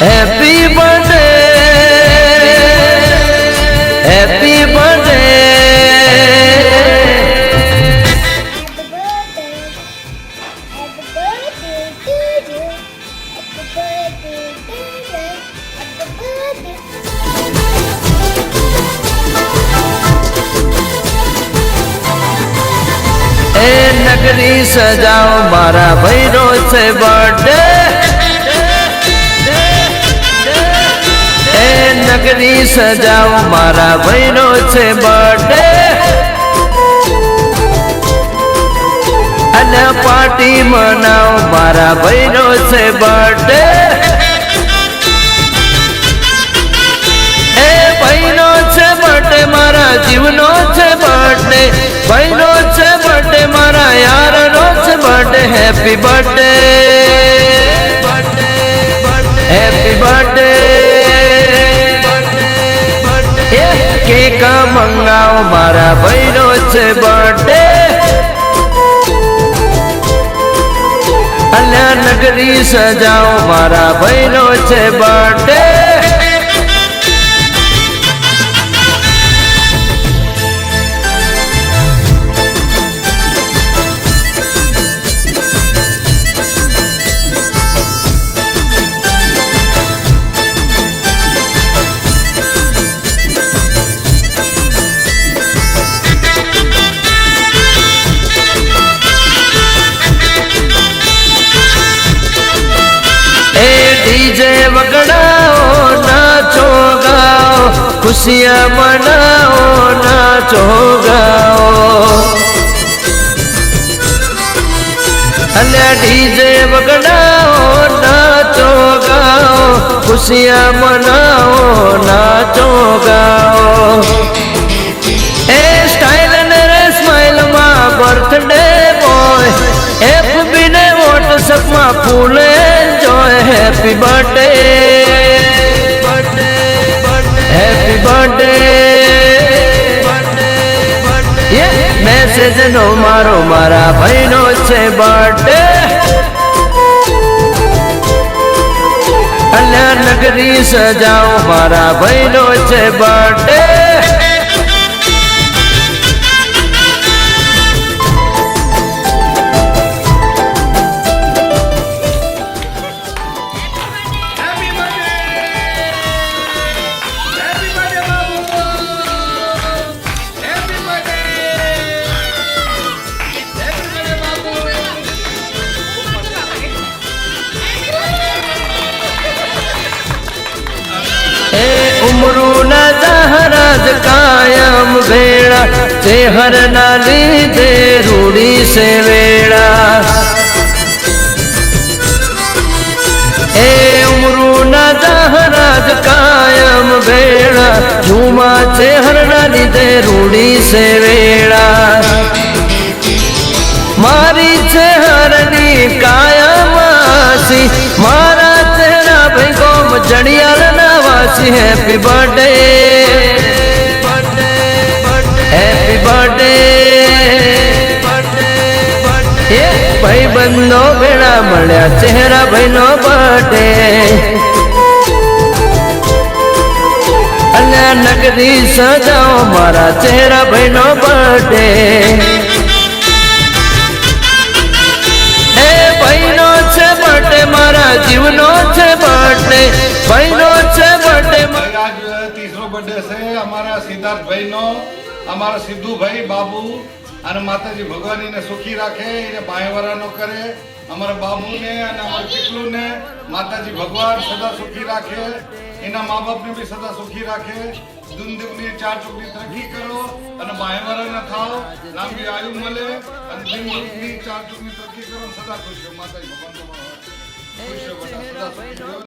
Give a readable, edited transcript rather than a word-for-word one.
happy birthday happy birthday નગરી સજાઓ મારા ભાઈનો છે બર્થડે નગરી સજાઓ મારા ભાઈનો છે બર્થડે અને પાર્ટી મનાવો મારા ભાઈનો છે બર્થડે એ ભાઈનો છે બર્થડે મારા જીવનો છે બર્થડે ભાઈનો છે બર્થડે મારા યારનો છે birthday happy birthday happy birthday cake મંગાવો મારા ભાઈનો છે બર્થડે અલ્યા નગરી સજાઓ મારા ભાઈનો છે બર્થડે डीजे वगड़ाओ नाचो गाओ खुशियाँ मनाओ नाचो गाओ अल्लाह डीजे वगड़ाओ नाचो गाओ खुशियाँ मनाओ नाचो गाओ ए स्टाइल ने स्माइल माँ बर्थडे बॉय एफबी ने व्हाट्सएप माँ full enjoy happy birthday happy birthday ये मैसेज नो मारो मारा भाईनो छे बर्थडे अल्लाह नगरी सजाओ मारा भाईनो छे बर्थडे उमरू न जहराज कायम भेड़ा चेहर न लीधे रूढ़ी से वेड़ा ए उमरू न जहराज कायम भेड़ा झूमा चेहर न लीधे रूढ़ी से वेड़ा मारी चेहरनी कायम आसी मारा चेहरा भाई गोम जड़ियाल नवासी हैप्पी बर्थडे हैप्पी बर्थडे ये भाई बंदो भेड़ा मळ्या चेहरा भाई नो बर्थडे अल्लाह नगरी सजाओ मारा चेहरा भाई नो बर्थडे भाईनो छे बर्थडे मारा जीवनो छे बर्थडे भाईनो छे बर्थडे आज तीसरो बर्थडे से हमारा सिद्धार्थ भाई नो हमारा सिद्धू भाई बाबू અને માતાજી ભગવાન એને સુખી રાખે એને બાયવરા નો કરે અમારા બાબુ ને અને અમારા ચીકલુ ને માતાજી ભગવાન સદા સુખી રાખે એના મા બાપ ને भी સદા સુખી રાખે દુનિયાની ચાર ચોકડી તરક્કી કરો અને બાયવરા ન થાઓ લાંબી આયુ મળે અને દુનિયાની ચાર ચોકડી તરક્કી કરો સદા ખુશ રહો માતાજી ભગવાન તમારો ખુશ રહો સદા સુખી રહો